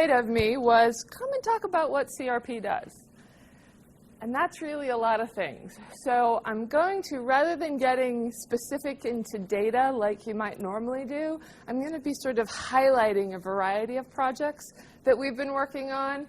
made of me was, come and talk about what CRP does. And that's really a lot of things. So I'm going to, rather than getting specific into data like you might normally do, I'm going to be sort of highlighting a variety of projects that we've been working on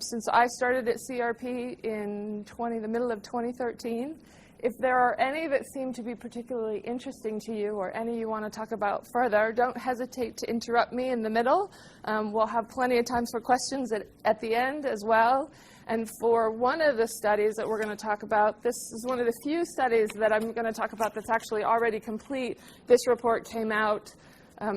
since I started at CRP in the middle of 2013. If there are any that seem to be particularly interesting to you or any you want to talk about further, don't hesitate to interrupt me in the middle. We'll have plenty of time for questions at the end as well. And for one of the studies that we're going to talk about, this is one of the few studies that I'm going to talk about that's actually already complete. This report came out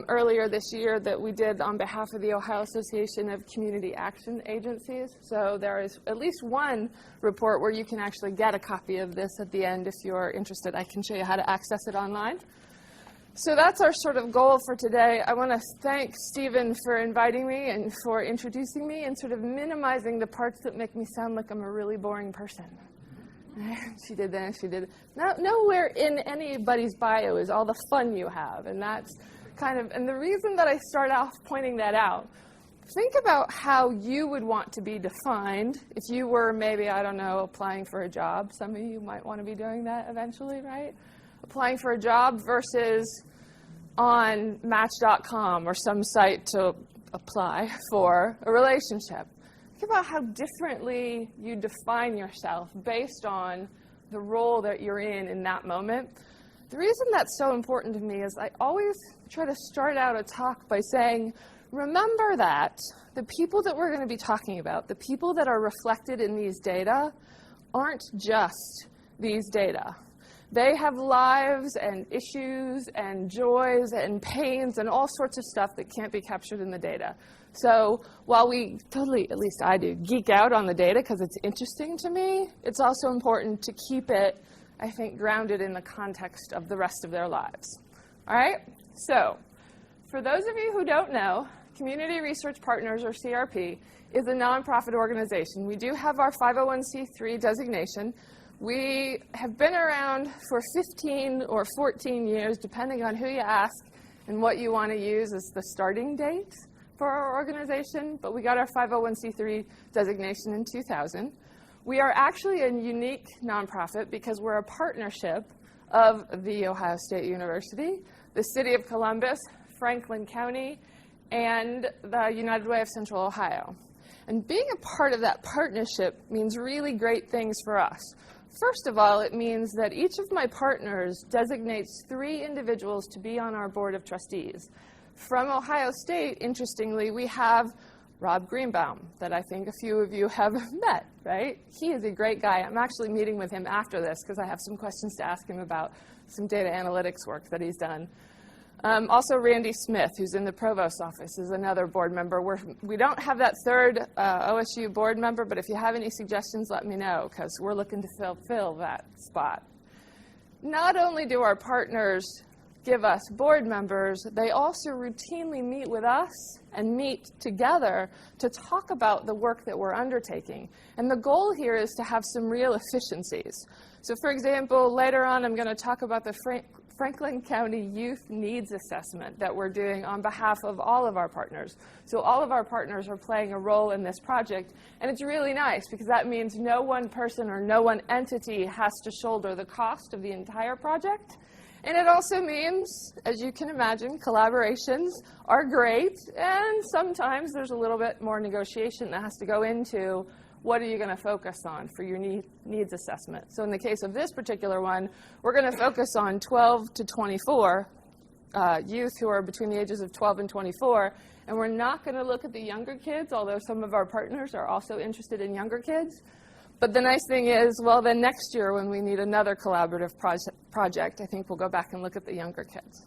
earlier this year that we did on behalf of the Ohio Association of Community Action Agencies. So there is at least one report where you can actually get a copy of this at the end if you're interested. I can show you how to access it online. So that's our sort of goal for today. I want to thank Stephen for inviting me and for introducing me and sort of minimizing the parts that make me sound like I'm a really boring person. She did that, she did that. Nowhere in anybody's bio is all the fun you have, and that's kind of, and the reason that I start off pointing that out, think about how you would want to be defined if you were maybe, I don't know, applying for a job. Some of you might want to be doing that eventually, right? Applying for a job versus on Match.com or some site to apply for a relationship. Think about how differently you define yourself based on the role that you're in that moment. The reason that's so important to me is I always try to start out a talk by saying, remember that the people that we're going to be talking about, the people that are reflected in these data, aren't just these data. They have lives and issues and joys and pains and all sorts of stuff that can't be captured in the data. So while we totally, at least I do, geek out on the data because it's interesting to me, it's also important to keep it, I think, grounded in the context of the rest of their lives. All right? So for those of you who don't know, Community Research Partners, or CRP, is a nonprofit organization. We do have our 501c3 designation. We have been around for 15 or 14 years, depending on who you ask and what you want to use as the starting date for our organization, but we got our 501c3 designation in 2000. We are actually a unique nonprofit because we're a partnership of The Ohio State University, the City of Columbus, Franklin County, and the United Way of Central Ohio. And being a part of that partnership means really great things for us. First of all, it means that each of my partners designates 3 individuals to be on our board of trustees. From Ohio State, interestingly, we have Rob Greenbaum, that I think a few of you have met, right? He is a great guy. I'm actually meeting with him after this because I have some questions to ask him about some data analytics work that he's done. Also, Randy Smith, who's in the provost's office, is another board member. We don't have that third OSU board member, but if you have any suggestions, let me know, because we're looking to fill that spot. Not only do our partners give us board members, they also routinely meet with us and meet together to talk about the work that we're undertaking. And the goal here is to have some real efficiencies. So for example, later on I'm going to talk about the Franklin County Youth Needs Assessment that we're doing on behalf of all of our partners. So all of our partners are playing a role in this project, and it's really nice because that means no one person or no one entity has to shoulder the cost of the entire project. And it also means, as you can imagine, collaborations are great, and sometimes there's a little bit more negotiation that has to go into what are you going to focus on for your needs assessment. So in the case of this particular one, we're going to focus on 12 to 24 youth who are between the ages of 12 and 24, and we're not going to look at the younger kids, although some of our partners are also interested in younger kids. But the nice thing is, well, then next year when we need another collaborative project, I think we'll go back and look at the younger kids.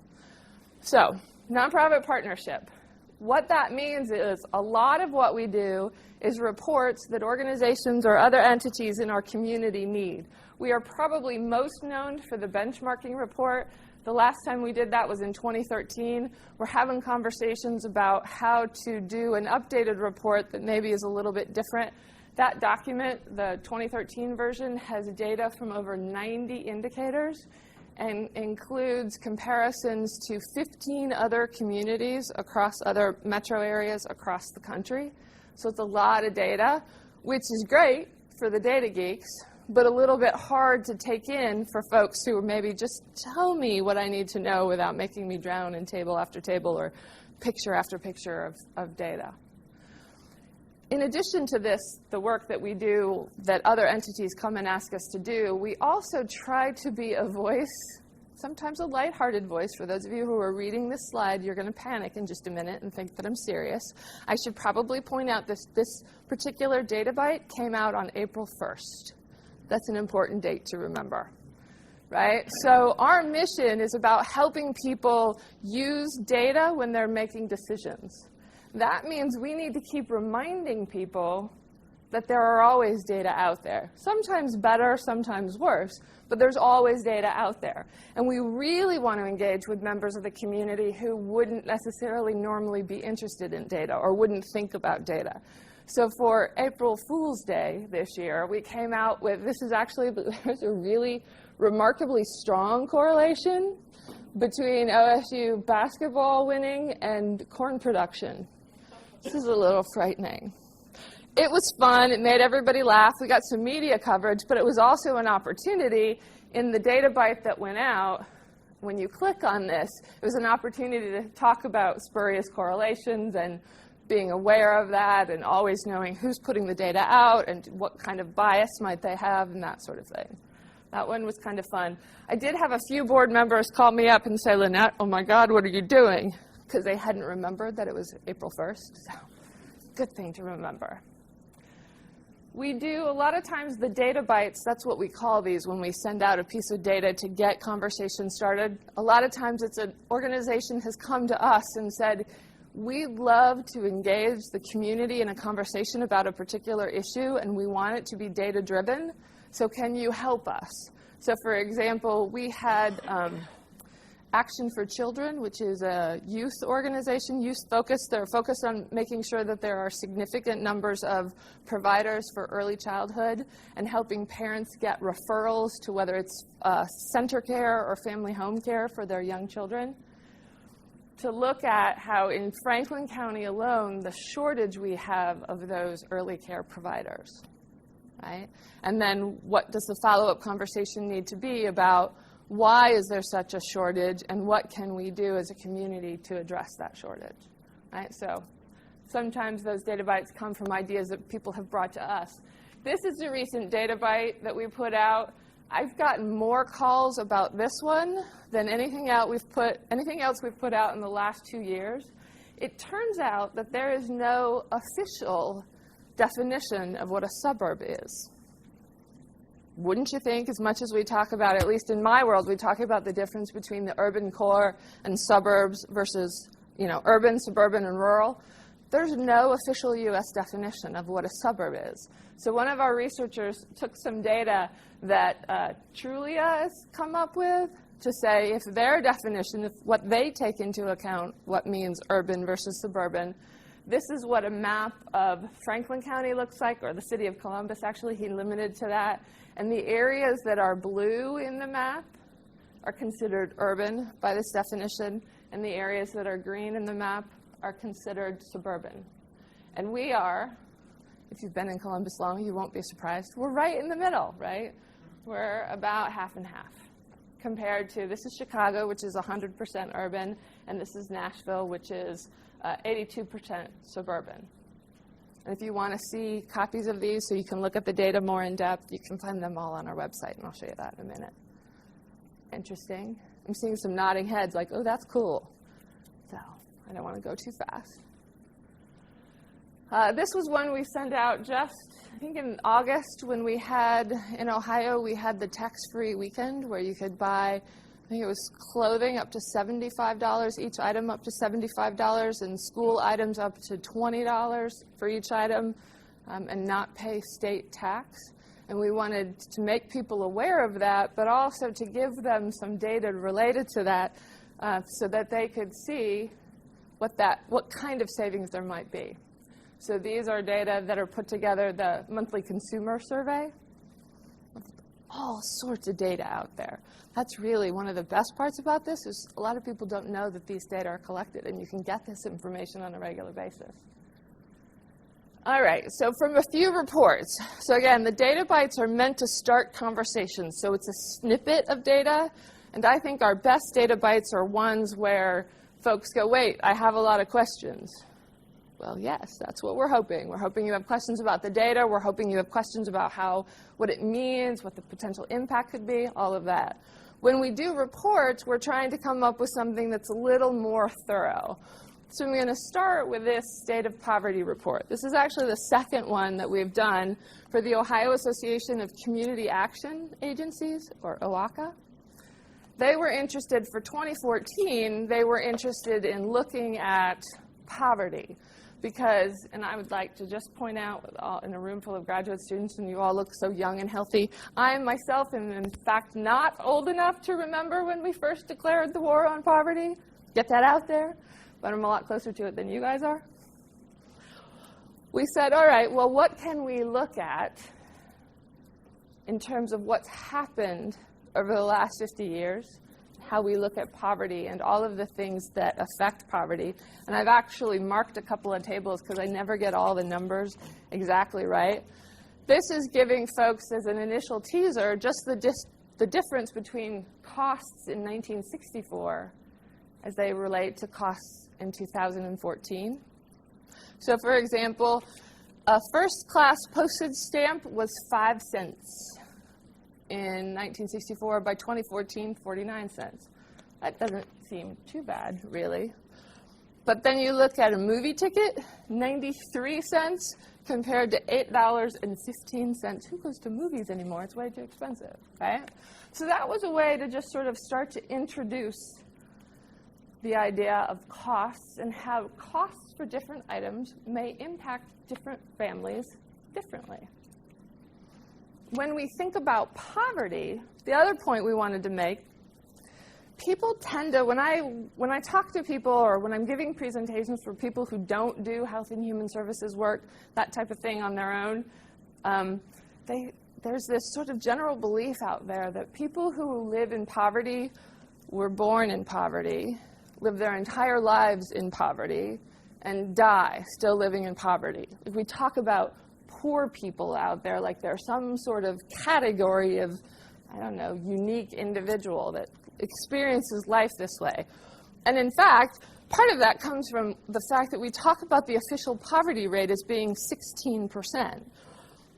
So, nonprofit partnership. What that means is a lot of what we do is reports that organizations or other entities in our community need. We are probably most known for the benchmarking report. The last time we did that was in 2013. We're having conversations about how to do an updated report that maybe is a little bit different. That document, the 2013 version, has data from over 90 indicators. and includes comparisons to 15 other communities across other metro areas across the country. So it's a lot of data, which is great for the data geeks, but a little bit hard to take in for folks who maybe just tell me what I need to know without making me drown in table after table or picture after picture of data. In addition to this, the work that we do that other entities come and ask us to do, we also try to be a voice, sometimes a lighthearted voice. For those of you who are reading this slide, you're going to panic in just a minute and think that I'm serious. I should probably point out this particular data byte came out on April 1st. That's an important date to remember, right? So our mission is about helping people use data when they're making decisions. That means we need to keep reminding people that there are always data out there. Sometimes better, sometimes worse, but there's always data out there. And we really want to engage with members of the community who wouldn't necessarily normally be interested in data or wouldn't think about data. So for April Fool's Day this year, we came out with, there's a really remarkably strong correlation between OSU basketball winning and corn production. This is a little frightening. It was fun. It made everybody laugh. We got some media coverage, but it was also an opportunity in the data byte that went out. When you click on this, it was an opportunity to talk about spurious correlations and being aware of that and always knowing who's putting the data out and what kind of bias might they have and that sort of thing. That one was kind of fun. I did have a few board members call me up and say, Lynette, oh my God, what are you doing? Because they hadn't remembered that it was April 1st. So good thing to remember. We do, a lot of times, the data bytes, that's what we call these when we send out a piece of data to get conversation started. A lot of times it's an organization has come to us and said, we'd love to engage the community in a conversation about a particular issue, and we want it to be data-driven, so can you help us? So for example, we had Action for Children, which is a youth organization, youth-focused. They're focused on making sure that there are significant numbers of providers for early childhood and helping parents get referrals to whether it's center care or family home care for their young children, to look at how in Franklin County alone, the shortage we have of those early care providers, right? And then what does the follow-up conversation need to be about why is there such a shortage, and what can we do as a community to address that shortage, right? So sometimes those data bytes come from ideas that people have brought to us. This is a recent data byte that we put out. I've gotten more calls about this one than anything else we've put out in the last 2 years. It turns out that there is no official definition of what a suburb is. Wouldn't you think, as much as we talk about, at least in my world, we talk about the difference between the urban core and suburbs versus, urban, suburban, and rural. There's no official U.S. definition of what a suburb is. So one of our researchers took some data that Trulia has come up with to say if their definition, if what they take into account what means urban versus suburban, this is what a map of Franklin County looks like, or the city of Columbus, actually. He limited to that. And the areas that are blue in the map are considered urban by this definition, and the areas that are green in the map are considered suburban. And we are, if you've been in Columbus long, you won't be surprised, we're right in the middle, right? We're about half and half compared to, this is Chicago, which is 100% urban, and this is Nashville, which is 82% suburban. And if you want to see copies of these so you can look at the data more in depth, you can find them all on our website, and I'll show you that in a minute. Interesting. I'm seeing some nodding heads like, oh, that's cool. So I don't want to go too fast. This was one we sent out just, I think in August, when we had, in Ohio, we had the tax-free weekend where you could buy, I think it was clothing up to $75, each item up to $75, and school items up to $20 for each item, and not pay state tax. And we wanted to make people aware of that, but also to give them some data related to that so that they could see what kind of savings there might be. So these are data that are put together, the monthly consumer survey. all sorts of data out there. That's really one of the best parts about this is a lot of people don't know that these data are collected, and you can get this information on a regular basis. All right, so from a few reports. So again, the data bytes are meant to start conversations. So it's a snippet of data, and I think our best data bytes are ones where folks go, wait, I have a lot of questions. Well, yes, that's what we're hoping. We're hoping you have questions about the data. We're hoping you have questions about what it means, what the potential impact could be, all of that. When we do reports, we're trying to come up with something that's a little more thorough. So I'm going to start with this State of Poverty report. This is actually the second one that we've done for the Ohio Association of Community Action Agencies, or OACA. They were interested, for 2014, they were interested in looking at poverty. Because, and I would like to just point out, in a room full of graduate students, and you all look so young and healthy, I myself am in fact not old enough to remember when we first declared the war on poverty. Get that out there. But I'm a lot closer to it than you guys are. We said, all right, well, what can we look at in terms of what's happened over the last 50 years, how we look at poverty and all of the things that affect poverty. And I've actually marked a couple of tables because I never get all the numbers exactly right. This is giving folks, as an initial teaser, just the difference between costs in 1964 as they relate to costs in 2014. So for example, a first-class postage stamp was 5 cents. In 1964, by 2014, 49 cents. That doesn't seem too bad, really. But then you look at a movie ticket, 93 cents compared to $8.15. Who goes to movies anymore? It's way too expensive, right? So that was a way to just sort of start to introduce the idea of costs and how costs for different items may impact different families differently. When we think about poverty, the other point we wanted to make, people tend to, when I talk to people or when I'm giving presentations for people who don't do health and human services work, that type of thing on their own, there's this sort of general belief out there that people who live in poverty were born in poverty, live their entire lives in poverty, and die still living in poverty. If we talk about poor people out there, like they're some sort of category of, I don't know, unique individual that experiences life this way. And in fact, part of that comes from the fact that we talk about the official poverty rate as being 16%.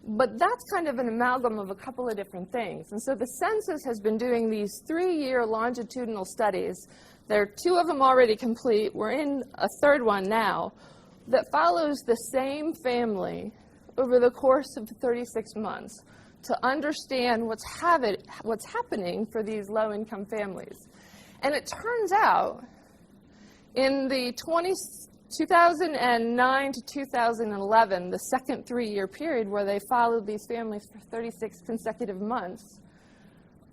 But that's kind of an amalgam of a couple of different things. And so the census has been doing these 3-year longitudinal studies. There are 2 of them already complete. We're in a 3rd one now that follows the same family over the course of 36 months to understand what's happening for these low-income families. And it turns out, in the 2009 to 2011, the second 3-year period where they followed these families for 36 consecutive months,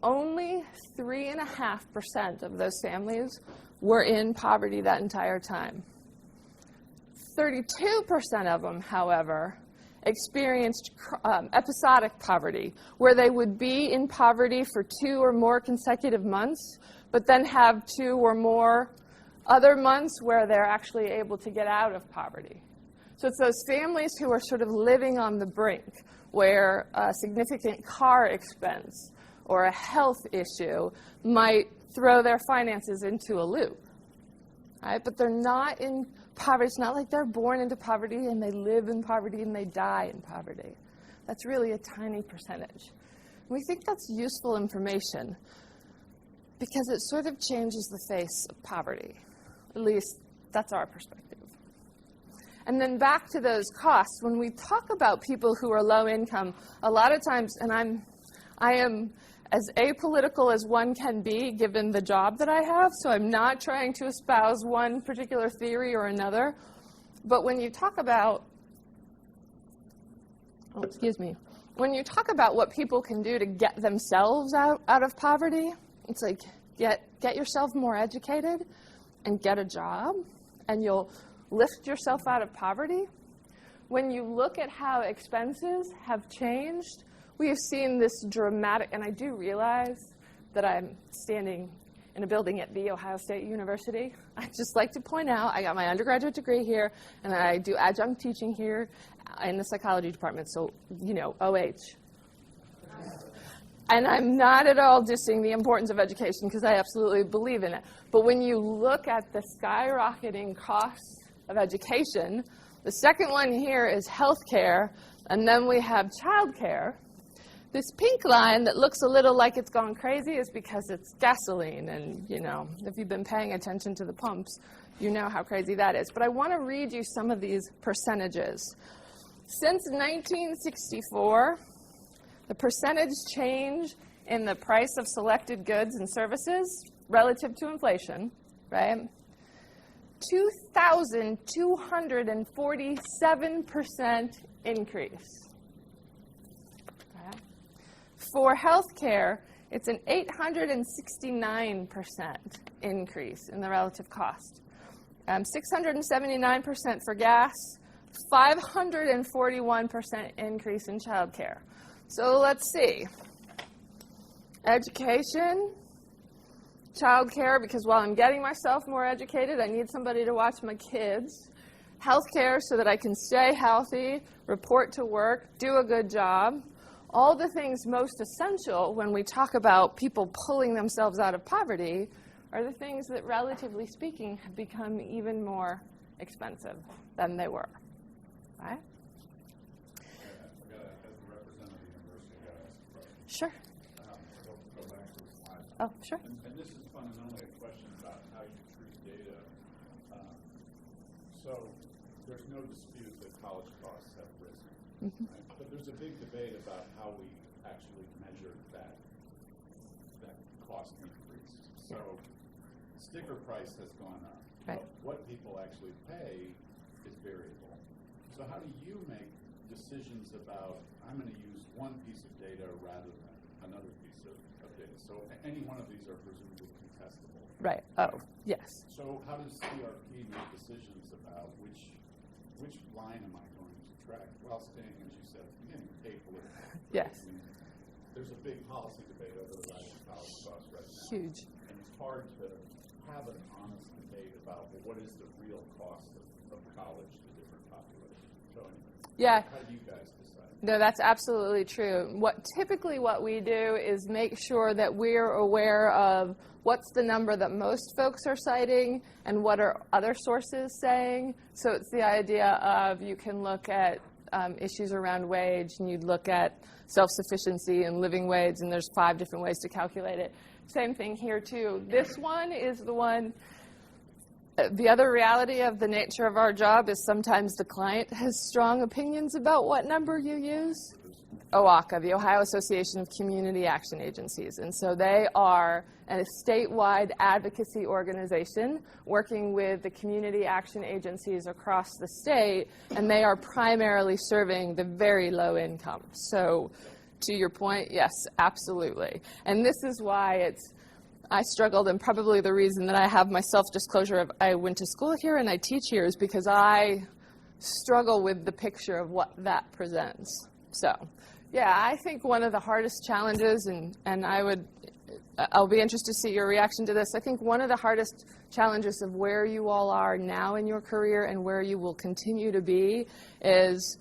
only 3.5% of those families were in poverty that entire time. 32% of them, however, experienced episodic poverty, where they would be in poverty for 2 or more consecutive months, but then have 2 or more other months where they're actually able to get out of poverty. So it's those families who are sort of living on the brink, where a significant car expense or a health issue might throw their finances into a loop, right? But they're not in poverty. It's not like they're born into poverty and they live in poverty and they die in poverty. That's really a tiny percentage. We think that's useful information because it sort of changes the face of poverty. At least that's our perspective. And then back to those costs. When we talk about people who are low income, a lot of times, and I am as apolitical as one can be given the job that I have, so I'm not trying to espouse one particular theory or another. But when you talk about, when you talk about what people can do to get themselves out of poverty, it's like get yourself more educated and get a job, and you'll lift yourself out of poverty. When you look at how expenses have changed, we have seen this dramatic, and I do realize that I'm standing in a building at The Ohio State University. I'd just like to point out, I got my undergraduate degree here, and I do adjunct teaching here in the psychology department, so, you know, OH. And I'm not at all dissing the importance of education, because I absolutely believe in it. But when you look at the skyrocketing costs of education, the second one here is healthcare, and then we have childcare. This pink line that looks a little like it's gone crazy is because it's gasoline, and, you know, if you've been paying attention to the pumps, you know how crazy that is. But I want to read you some of these percentages. Since 1964, the percentage change in the price of selected goods and services relative to inflation, right? 2,247% increase. For healthcare, it's an 869% increase in the relative cost. 679% for gas, 541% increase in childcare. So let's see. Education, childcare, because while I'm getting myself more educated, I need somebody to watch my kids. Healthcare, so that I can stay healthy, report to work, do a good job. All the things most essential when we talk about people pulling themselves out of poverty are the things that, relatively speaking, have become even more expensive than they were, right? As a representative of the university, I got to ask a question. Sure. Go back to the slide. Oh, sure. And this is fundamentally a question about how you treat data. So there's no dispute that college costs have risen. Mm-hmm. Right? But there's a big debate about how we actually measure that cost increase. So sticker price has gone up. Right. But what people actually pay is variable. So how do you make decisions about, I'm going to use one piece of data rather than another piece of data? So any one of these are presumably contestable. Right. Oh, yes. So how does CRP make decisions about which line am I going to track while staying, as you said at the beginning, apolitical? Yes. I mean, there's a big policy debate over the rise of college costs right now. Huge. And it's hard to have an honest debate about, well, what is the real cost of college to different populations? So anyway, yeah. How do you guys decide? No, that's absolutely true. Typically what we do is make sure that we're aware of what's the number that most folks are citing and what are other sources saying. So it's the idea of, you can look at issues around wage, and you'd look at self-sufficiency and living wage, and there's 5 different ways to calculate it. Same thing here too. This one is the one. The other reality of the nature of our job is sometimes the client has strong opinions about what number you use. OACA, the Ohio Association of Community Action Agencies. And so they are a statewide advocacy organization working with the community action agencies across the state, and they are primarily serving the very low income. So to your point, yes, absolutely. And this is why I struggled, and probably the reason that I have my self-disclosure of I went to school here and I teach here is because I struggle with the picture of what that presents. So, yeah, I think one of the hardest challenges, and I'll be interested to see your reaction to this. I think one of the hardest challenges of where you all are now in your career and where you will continue to be is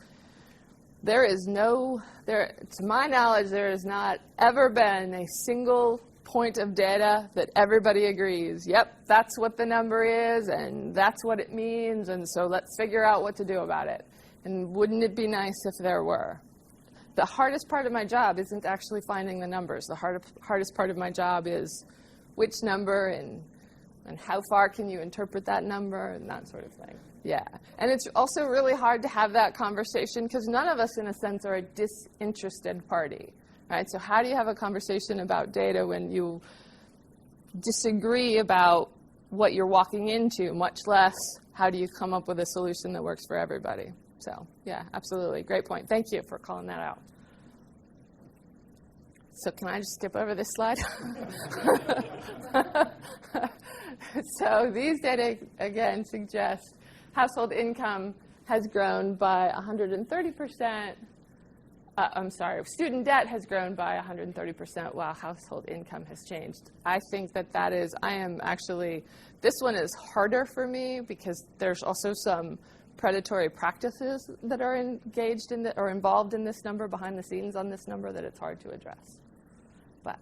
to my knowledge, there has not ever been a single point of data that everybody agrees, yep, that's what the number is, and that's what it means, and so let's figure out what to do about it. And wouldn't it be nice if there were? The hardest part of my job isn't actually finding the numbers. The hardest part of my job is which number and how far can you interpret that number and that sort of thing. Yeah. And it's also really hard to have that conversation because none of us, in a sense, are a disinterested party. Right? So how do you have a conversation about data when you disagree about what you're walking into, much less how do you come up with a solution that works for everybody? So, yeah, absolutely. Great point. Thank you for calling that out. So can I just skip over this slide? So these data, again, suggest household income has grown by 130% I'm sorry, student debt has grown by 130% while household income has changed. I think that is, this one is harder for me because there's also some predatory practices that are engaged in or involved in this number, behind the scenes on this number, that it's hard to address. But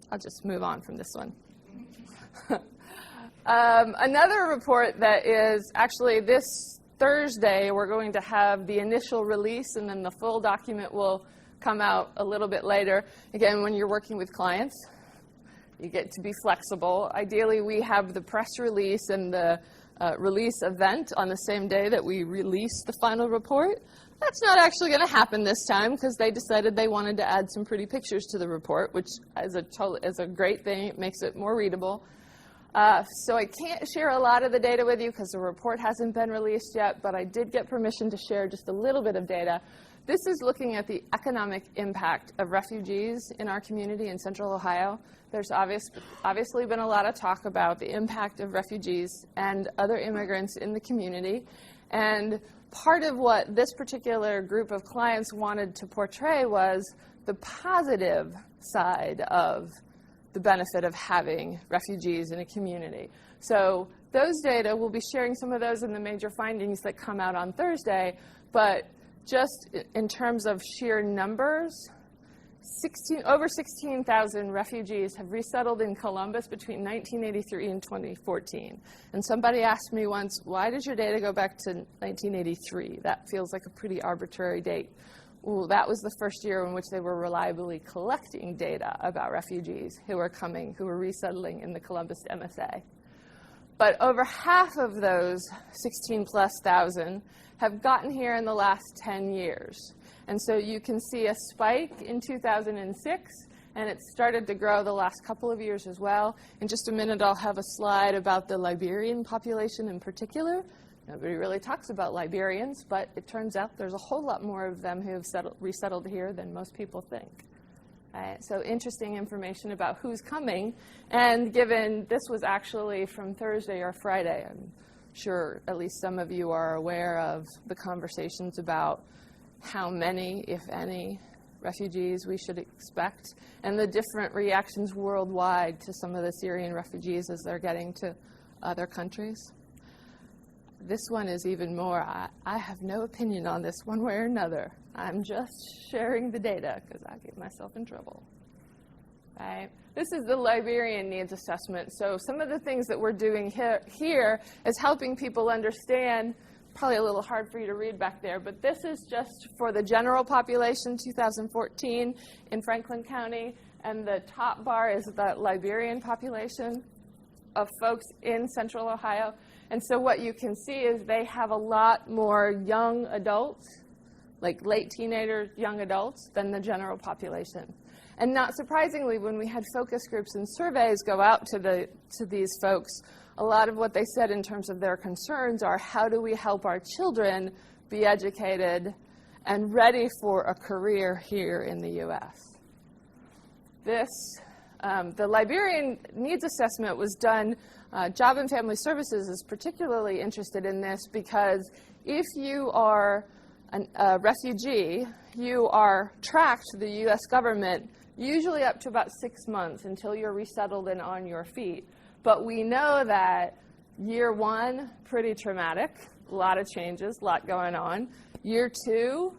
I'll just move on from this one. Another report that is actually this Thursday, we're going to have the initial release, and then the full document will come out a little bit later. Again, when you're working with clients, you get to be flexible. Ideally, we have the press release and the release event on the same day that we release the final report. That's not actually going to happen this time because they decided they wanted to add some pretty pictures to the report, which is a great thing. It makes it more readable. So I can't share a lot of the data with you because the report hasn't been released yet, but I did get permission to share just a little bit of data. This is looking at the economic impact of refugees in our community in Central Ohio. There's obviously been a lot of talk about the impact of refugees and other immigrants in the community. And part of what this particular group of clients wanted to portray was the positive side of the benefit of having refugees in a community. So those data, we'll be sharing some of those in the major findings that come out on Thursday, but just in terms of sheer numbers, over 16,000 refugees have resettled in Columbus between 1983 and 2014. And somebody asked me once, why does your data go back to 1983? That feels like a pretty arbitrary date. Well, that was the first year in which they were reliably collecting data about refugees who were resettling in the Columbus MSA. But over half of those 16,000+ have gotten here in the last 10 years. And so you can see a spike in 2006, and it started to grow the last couple of years as well. In just a minute, I'll have a slide about the Liberian population in particular. Nobody really talks about Liberians, but it turns out there's a whole lot more of them who have resettled here than most people think. So interesting information about who's coming. And given this was actually from Thursday or Friday, I'm sure at least some of you are aware of the conversations about how many, if any, refugees we should expect, and the different reactions worldwide to some of the Syrian refugees as they're getting to other countries. This one is even more, I have no opinion on this one way or another. I'm just sharing the data because I get myself in trouble. Right? This is the Liberian needs assessment. So some of the things that we're doing here is helping people understand, probably a little hard for you to read back there, but this is just for the general population, 2014 in Franklin County, and the top bar is the Liberian population of folks in Central Ohio. And so what you can see is they have a lot more young adults, like late teenagers, young adults, than the general population. And not surprisingly, when we had focus groups and surveys go out to these folks, a lot of what they said in terms of their concerns are, how do we help our children be educated and ready for a career here in the U.S.? The Liberian needs assessment was done. Job and Family Services is particularly interested in this because if you are a refugee, you are tracked to the U.S. government usually up to about 6 months until you're resettled and on your feet. But we know that year one, pretty traumatic, a lot of changes, a lot going on. Year two,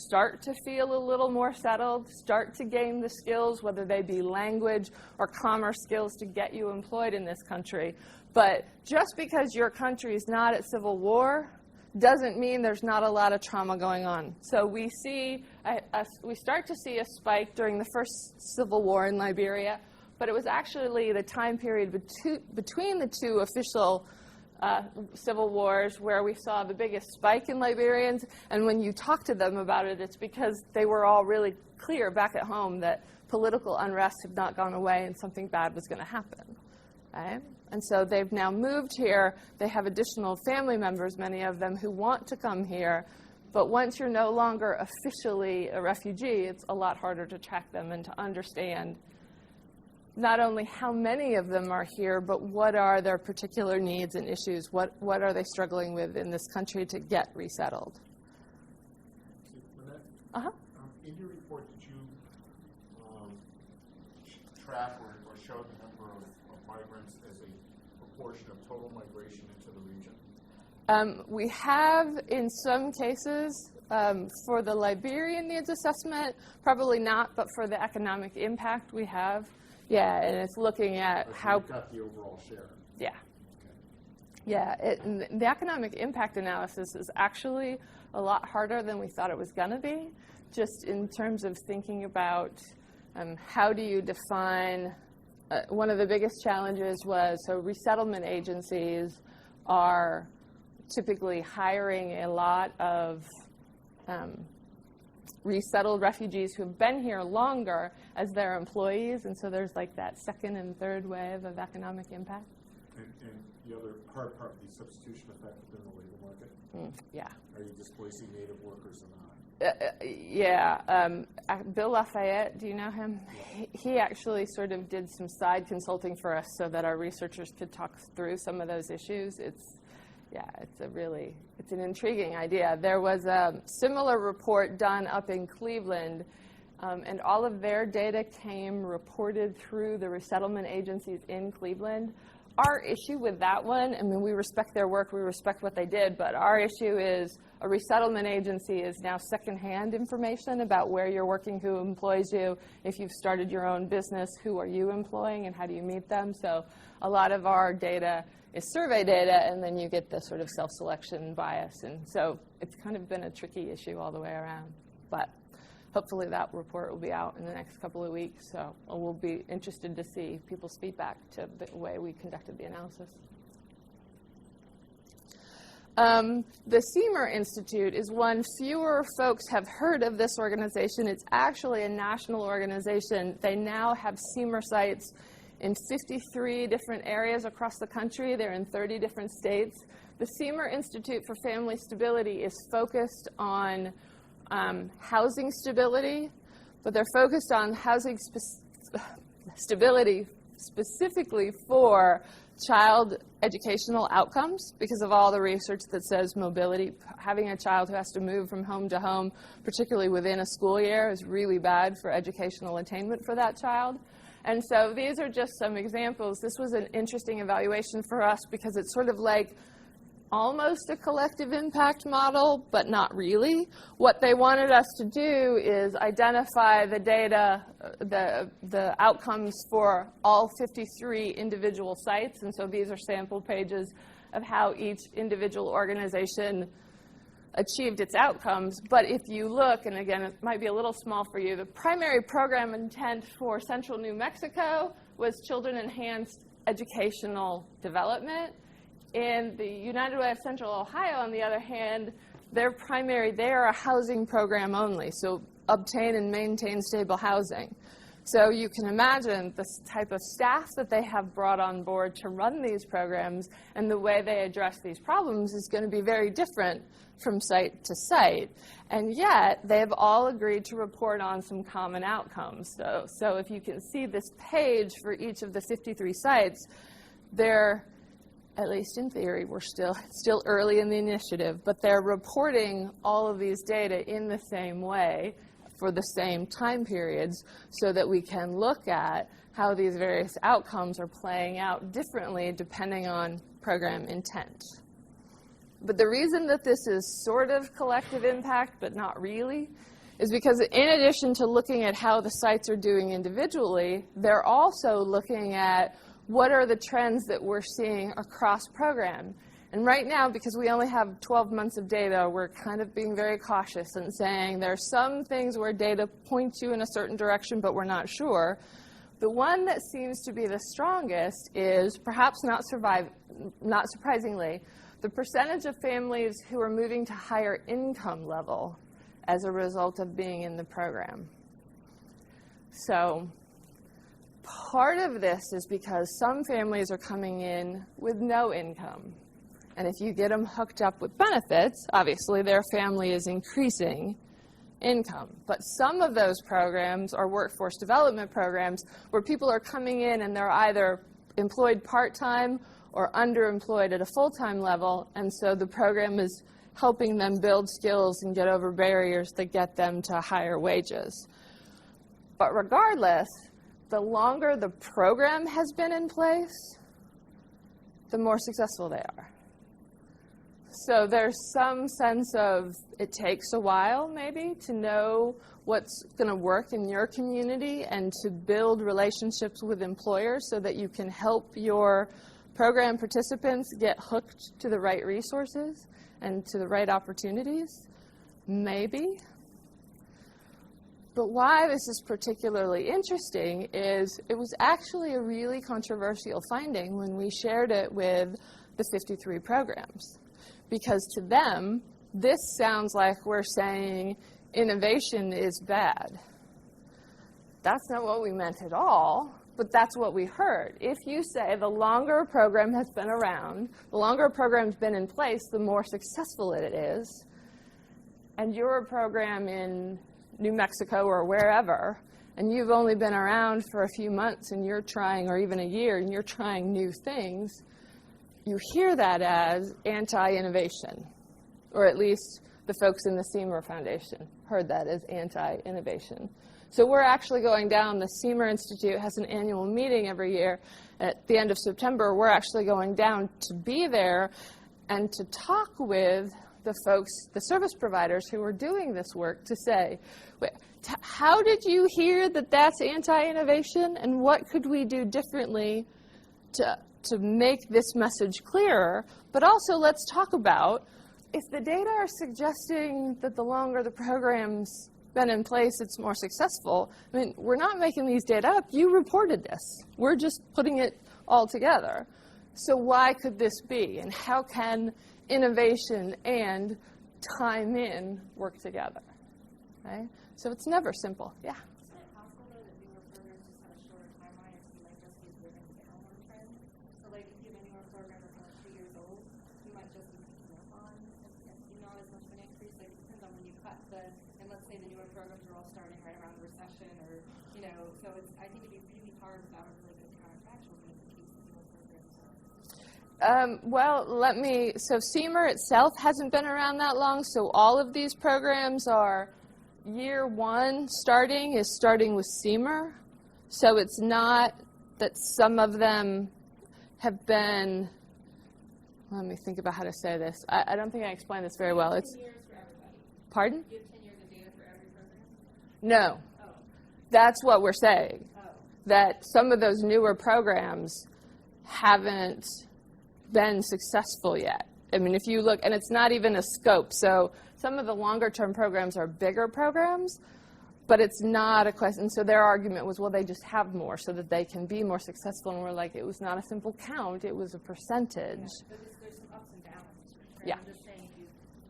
start to feel a little more settled, start to gain the skills, whether they be language or commerce skills to get you employed in this country. But just because your country is not at civil war doesn't mean there's not a lot of trauma going on. So we start to see a spike during the first civil war in Liberia, but it was actually the time period between the two official civil wars where we saw the biggest spike in Liberians. And when you talk to them about it, it's because they were all really clear back at home that political unrest had not gone away and something bad was going to happen. Right? And so they've now moved here. They have additional family members, many of them, who want to come here. But once you're no longer officially a refugee, it's a lot harder to track them and to understand not only how many of them are here, but what are their particular needs and issues. What are they struggling with in this country to get resettled? Lynette, in your report, did you track or show the number of migrants as a proportion of total migration into the region? We have, in some cases, for the Liberian needs assessment, probably not, but for the economic impact we have. Yeah, and it's looking at how... You've got the overall share. Yeah. Okay. Yeah, the economic impact analysis is actually a lot harder than we thought it was going to be, just in terms of thinking about how do you define... one of the biggest challenges was, so resettlement agencies are typically hiring a lot of resettled refugees who have been here longer as their employees, and so there's like that second and third wave of economic impact. And the other hard part, the substitution effect within the labor market? Yeah. Are you displacing native workers or not? Yeah. Bill Lafayette, do you know him? He actually sort of did some side consulting for us so that our researchers could talk through some of those issues. It's an intriguing idea. There was a similar report done up in Cleveland, and all of their data came reported through the resettlement agencies in Cleveland. Our issue with that one, I mean, we respect their work, we respect what they did, but our issue is a resettlement agency is now secondhand information about where you're working, who employs you. If you've started your own business, who are you employing and how do you meet them? So a lot of our data is survey data, and then you get the sort of self-selection bias. And so it's kind of been a tricky issue all the way around. But hopefully that report will be out in the next couple of weeks. So we'll be interested to see people's feedback to the way we conducted the analysis. The Segal Institute is one fewer folks have heard of this organization. It's actually a national organization. They now have Segal sites in 53 different areas across the country. They're in 30 different states. The Segal Institute for Family Stability is focused on housing stability, but they're focused on housing stability specifically for child educational outcomes because of all the research that says mobility, having a child who has to move from home to home, particularly within a school year, is really bad for educational attainment for that child. And so these are just some examples. This was an interesting evaluation for us because it's sort of like almost a collective impact model, but not really. What they wanted us to do is identify the data, the outcomes for all 53 individual sites. And so these are sample pages of how each individual organization achieved its outcomes. But if you look, and again, it might be a little small for you, the primary program intent for Central New Mexico was children-enhanced educational development. In the United Way of Central Ohio, on the other hand, they are a housing program only, so obtain and maintain stable housing. So you can imagine the type of staff that they have brought on board to run these programs, and the way they address these problems is going to be very different from site to site. And yet, they've all agreed to report on some common outcomes. So if you can see this page for each of the 53 sites, they're, at least in theory, we're still early in the initiative, but they're reporting all of these data in the same way for the same time periods so that we can look at how these various outcomes are playing out differently depending on program intent. But the reason that this is sort of collective impact, but not really, is because in addition to looking at how the sites are doing individually, they're also looking at what are the trends that we're seeing across program. And right now, because we only have 12 months of data, we're kind of being very cautious and saying there are some things where data points you in a certain direction, but we're not sure. The one that seems to be the strongest is, perhaps not surprisingly, the percentage of families who are moving to higher income level as a result of being in the program. So part of this is because some families are coming in with no income. And if you get them hooked up with benefits, obviously their family is increasing income. But some of those programs are workforce development programs where people are coming in and they're either employed part-time or underemployed at a full-time level, and so the program is helping them build skills and get over barriers that get them to higher wages. But regardless, the longer the program has been in place, the more successful they are. So there's some sense of it takes a while maybe to know what's going to work in your community and to build relationships with employers so that you can help your program participants get hooked to the right resources and to the right opportunities. Maybe. But why this is particularly interesting is it was actually a really controversial finding when we shared it with the 53 programs. Because to them, this sounds like we're saying innovation is bad. That's not what we meant at all, but that's what we heard. If you say the longer a program has been around, the longer a program's been in place, the more successful it is, and you're a program in New Mexico or wherever, and you've only been around for a few months and you're trying, or even a year, and you're trying new things, you hear that as anti-innovation, or at least the folks in the Seymour Foundation heard that as anti-innovation. So we're actually going down, the Segal Institute has an annual meeting every year. At the end of September, we're actually going down to be there and to talk with the folks, the service providers who are doing this work to say, how did you hear that that's anti-innovation, and what could we do differently to make this message clearer? But also let's talk about if the data are suggesting that the longer the program's been in place, it's more successful. I mean, we're not making these data up. You reported this. We're just putting it all together. So why could this be? And how can innovation and time in work together? Right? So it's never simple. Yeah? Isn't it possible, though, that newer programs just have a shorter timeline, so you might just be living the downward trend? So, like, if you have a newer program that's only 2 years old, you might just be picking up on, not as much of an increase. Like, it depends on when you cut and let's say the newer programs are all starting right around the recession, or, so I think it'd be really hard without a really good counterfactual to make the case that newer programs are. So Seymour itself hasn't been around that long, so all of these programs are year one starting with Seymour. So it's not that some of them have been, let me think about how to say this. I don't think I explained this very well. It's 10 years for everybody. Pardon? You have 10 years of data for every program? No. Oh. That's what we're saying. Oh. That some of those newer programs haven't been successful yet. I mean, if you look, and it's not even a scope. So some of the longer-term programs are bigger programs, but it's not a question. So their argument was, well, they just have more so that they can be more successful. And we're like, it was not a simple count. It was a percentage. Yeah, but there's some ups and downs. Right? Yeah. I'm just saying, if you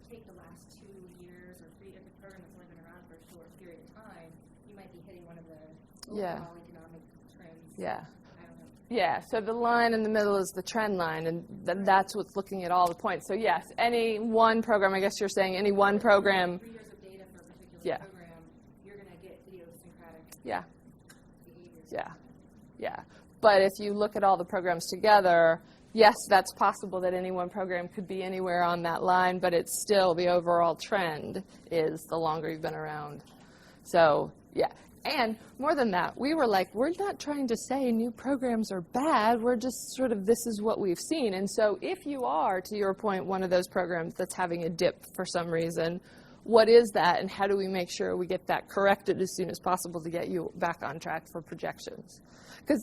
take the last 2 years or 3, if the program has only been around for a short period of time, you might be hitting one of the overall economic trends. Yeah. I don't know. Yeah, so the line in the middle is the trend line, and that's what's looking at all the points. So yes, any one program, I guess you're saying any one program. 3 years of data for a particular Yeah. program, you're going to get idiosyncratic Yeah, behaviors. yeah. But if you look at all the programs together, yes, that's possible that any one program could be anywhere on that line, but it's still the overall trend is the longer you've been around. So, yeah. And more than that, we were like, we're not trying to say new programs are bad. We're just sort of, this is what we've seen. And so if you are, to your point, one of those programs that's having a dip for some reason, what is that, and how do we make sure we get that corrected as soon as possible to get you back on track for projections? Because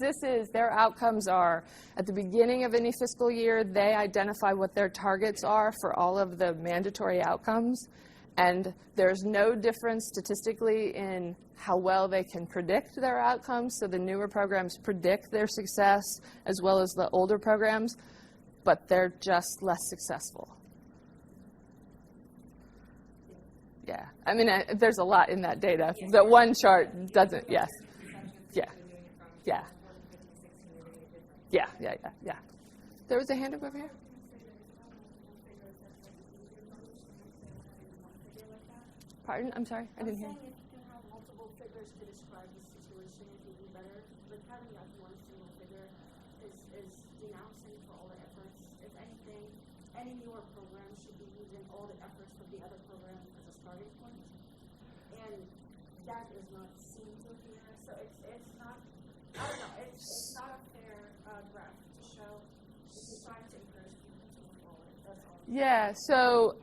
their outcomes are, at the beginning of any fiscal year, they identify what their targets are for all of the mandatory outcomes. And there's no difference statistically in how well they can predict their outcomes. So the newer programs predict their success as well as the older programs, but they're just less successful. Yeah, I mean, there's a lot in that data. That one chart doesn't, yes. Yeah. There was a hand up over here. Pardon? I'm sorry, I didn't hear. If you can have multiple figures to describe the situation, it would be better. But having that one single figure is denouncing for all the efforts. If anything, any newer program should be using all the efforts of the other program as a starting point. And that is not seen through here. So it's not, I don't know, it's not a fair graph to show if you're trying to encourage people to move forward. That's all. Yeah, so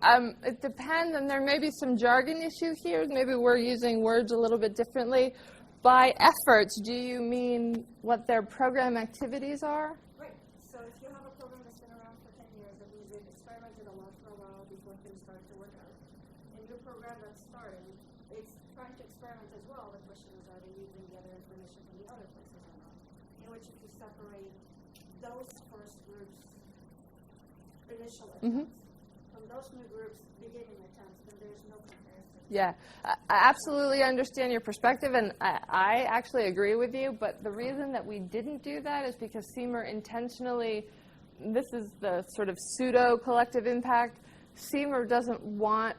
it depends, and there may be some jargon issue here. Maybe we're using words a little bit differently. By efforts, do you mean what their program activities are? Right. So if you have a program that's been around for 10 years that they've experimented a lot for a while before things start to work out, and your program that's starting, it's trying to experiment as well. The question is, are they using the other information from the other places or not? In which if you separate those first groups' initial attempts from those new groups' beginning attempts, then there's no comparison. Yeah, I absolutely understand your perspective, and I actually agree with you, but the reason that we didn't do that is because CMER intentionally, this is the sort of pseudo-collective impact, CMER doesn't want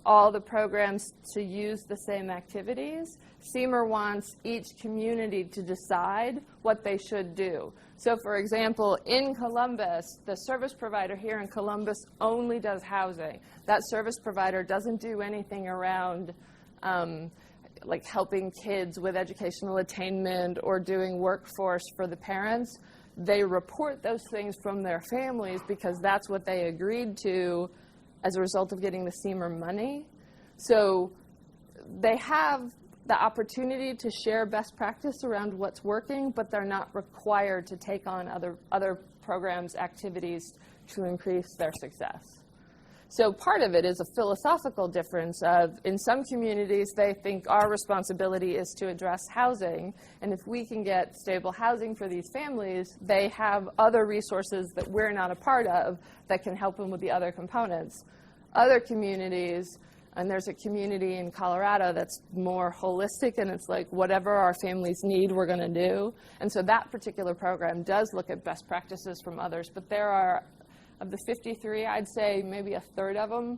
all the programs to use the same activities. CMER wants each community to decide what they should do. So for example, in Columbus, the service provider here in Columbus only does housing. That service provider doesn't do anything around like helping kids with educational attainment or doing workforce for the parents. They report those things from their families because that's what they agreed to as a result of getting the CMER money. So they have the opportunity to share best practice around what's working, but they're not required to take on other programs' activities to increase their success. So part of it is a philosophical difference of, in some communities, they think our responsibility is to address housing, and if we can get stable housing for these families, they have other resources that we're not a part of that can help them with the other components. Other communities, and there's a community in Colorado that's more holistic, and it's like whatever our families need, we're going to do. And so that particular program does look at best practices from others, but there are, of the 53, I'd say maybe a third of them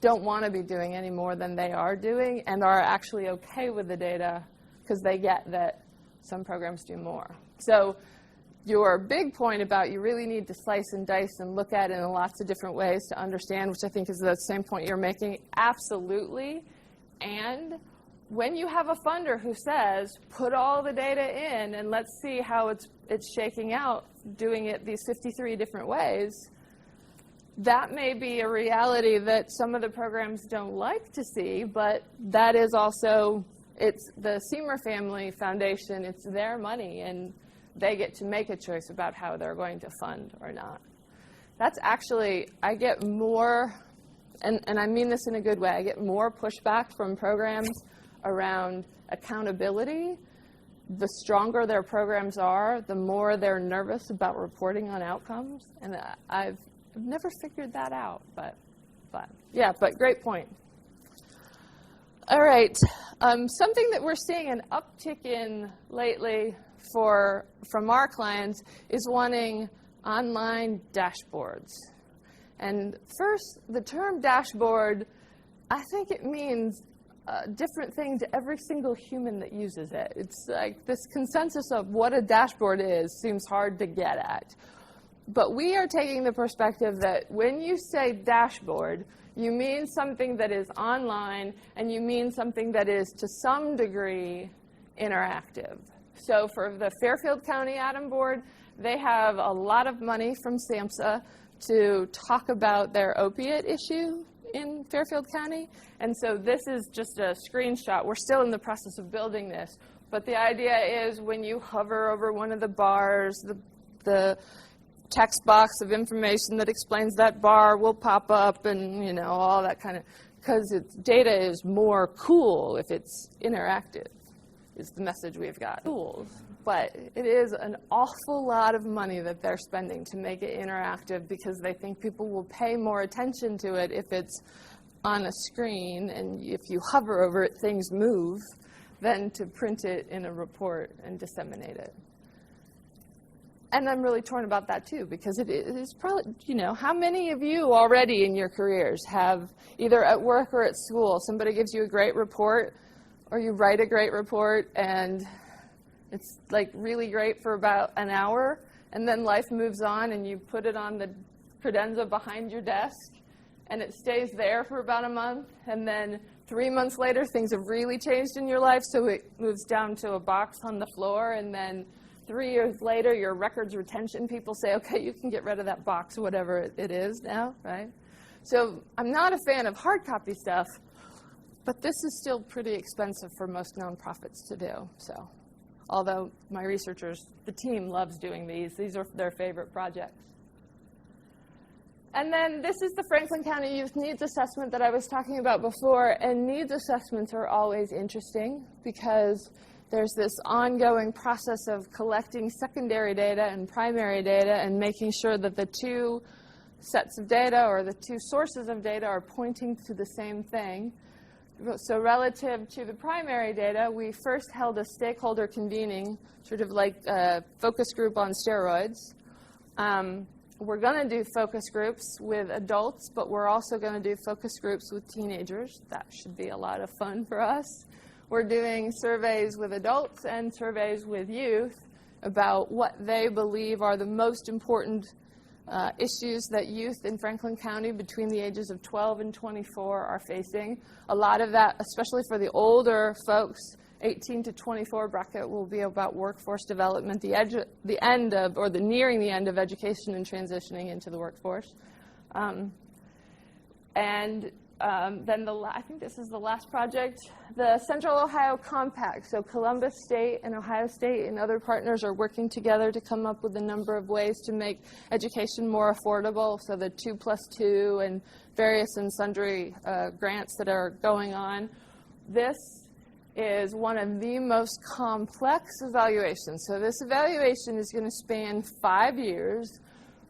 don't want to be doing any more than they are doing and are actually okay with the data because they get that some programs do more. So your big point about you really need to slice and dice and look at it in lots of different ways to understand, which I think is the same point you're making, absolutely. And when you have a funder who says, put all the data in and let's see how it's shaking out, doing it these 53 different ways, that may be a reality that some of the programs don't like to see, but that is also, it's the CMER Family Foundation, it's their money, and they get to make a choice about how they're going to fund or not. That's actually, I get more, and I mean this in a good way, I get more pushback from programs around accountability. The stronger their programs are, the more they're nervous about reporting on outcomes. And I've never figured that out, but great point. All right, something that we're seeing an uptick in lately from our clients is wanting online dashboards. And first, the term dashboard, I think it means a different thing to every single human that uses it. It's like this consensus of what a dashboard is seems hard to get at. But we are taking the perspective that when you say dashboard, you mean something that is online and you mean something that is to some degree interactive. So for the Fairfield County Atom Board, they have a lot of money from SAMHSA to talk about their opiate issue in Fairfield County. And so this is just a screenshot. We're still in the process of building this. But the idea is when you hover over one of the bars, the text box of information that explains that bar will pop up and, you know, all that kind of, because data is more cool if it's interactive, is the message we've got. Tools. But it is an awful lot of money that they're spending to make it interactive because they think people will pay more attention to it if it's on a screen and if you hover over it, things move, than to print it in a report and disseminate it. And I'm really torn about that too, because it is probably, you know, how many of you already in your careers have either at work or at school, somebody gives you a great report or you write a great report and it's like really great for about an hour and then life moves on and you put it on the credenza behind your desk, and it stays there for about a month, and then 3 months later, things have really changed in your life, so it moves down to a box on the floor, and then 3 years later, your records retention people say, okay, you can get rid of that box, whatever it is now, right? So I'm not a fan of hard copy stuff, but this is still pretty expensive for most nonprofits to do. So, although my researchers, the team loves doing these are their favorite projects. And then this is the Franklin County Youth Needs Assessment that I was talking about before. And needs assessments are always interesting because there's this ongoing process of collecting secondary data and primary data and making sure that the two sets of data or the two sources of data are pointing to the same thing. So relative to the primary data, we first held a stakeholder convening, sort of like a focus group on steroids. We're going to do focus groups with adults, but we're also going to do focus groups with teenagers. That should be a lot of fun for us. We're doing surveys with adults and surveys with youth about what they believe are the most important issues that youth in Franklin County between the ages of 12 and 24 are facing. A lot of that, especially for the older folks, 18 to 24 bracket will be about workforce development, nearing the end of education and transitioning into the workforce. Then I think this is the last project, the Central Ohio Compact. So Columbus State and Ohio State and other partners are working together to come up with a number of ways to make education more affordable. So the 2+2 and various and sundry grants that are going on. This is one of the most complex evaluations. So this evaluation is going to span 5 years.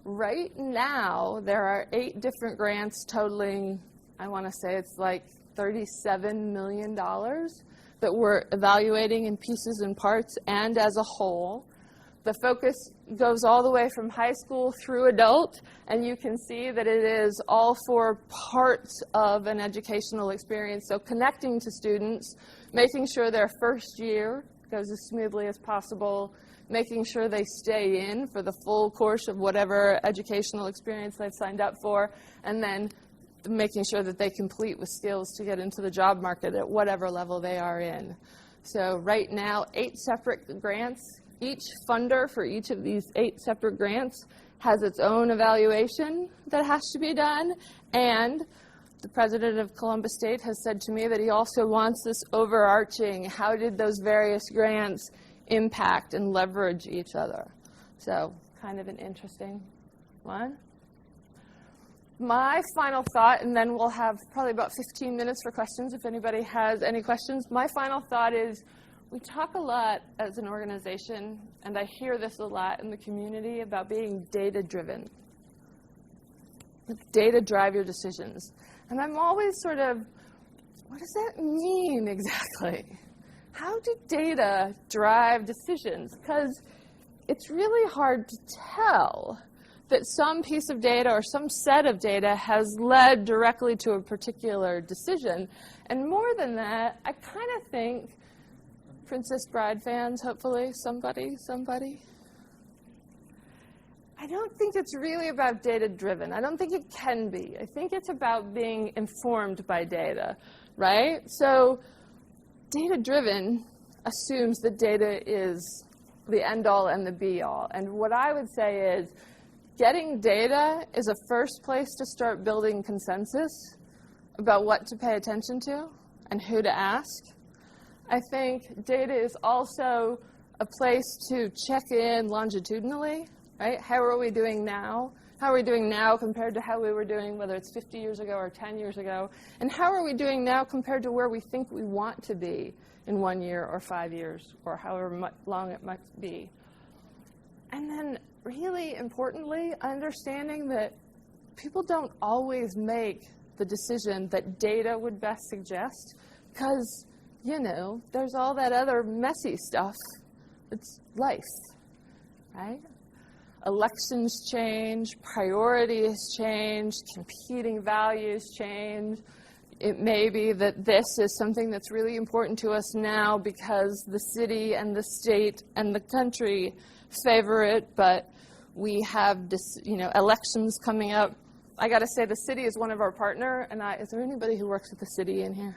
Right now, there are 8 different grants totaling, I want to say it's like $37 million that we're evaluating in pieces and parts and as a whole. The focus goes all the way from high school through adult, and you can see that it is all 4 parts of an educational experience. So connecting to students, making sure their first year goes as smoothly as possible, making sure they stay in for the full course of whatever educational experience they've signed up for, and then making sure that they complete with skills to get into the job market at whatever level they are in. So right now, 8 separate grants. Each funder for each of these 8 separate grants has its own evaluation that has to be done, and the president of Columbus State has said to me that he also wants this overarching, how did those various grants impact and leverage each other? So kind of an interesting one. My final thought, and then we'll have probably about 15 minutes for questions if anybody has any questions. My final thought is we talk a lot as an organization, and I hear this a lot in the community, about being data-driven. Data drive your decisions. And I'm always sort of, what does that mean exactly? How do data drive decisions? Because it's really hard to tell that some piece of data or some set of data has led directly to a particular decision. And more than that, I kind of think, Princess Bride fans, hopefully, somebody. I don't think it's really about data-driven. I don't think it can be. I think it's about being informed by data, right? So data-driven assumes that data is the end-all and the be-all. And what I would say is getting data is a first place to start building consensus about what to pay attention to and who to ask. I think data is also a place to check in longitudinally, right? How are we doing now? How are we doing now compared to how we were doing, whether it's 50 years ago or 10 years ago? And how are we doing now compared to where we think we want to be in 1 year or 5 years or however long it might be? And then really importantly, understanding that people don't always make the decision that data would best suggest because, you know, there's all that other messy stuff. It's life, right? Elections change, priorities change, competing values change. It may be that this is something that's really important to us now because the city and the state and the country favor it, but We have this, elections coming up. I got to say, the city is one of our partner, and is there anybody who works at the city in here?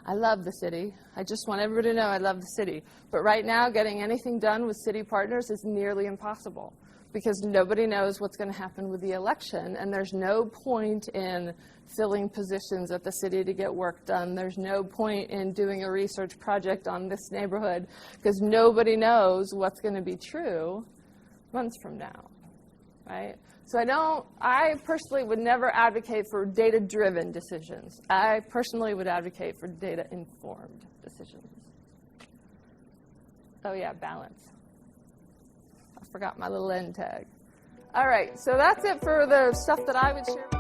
I love the city. I just want everybody to know I love the city. But right now, getting anything done with city partners is nearly impossible because nobody knows what's going to happen with the election, and there's no point in filling positions at the city to get work done. There's no point in doing a research project on this neighborhood because nobody knows what's going to be true months from now, right? So I personally would never advocate for data-driven decisions. I personally would advocate for data-informed decisions. Oh yeah, balance. I forgot my little end tag. All right, so that's it for the stuff that I would share.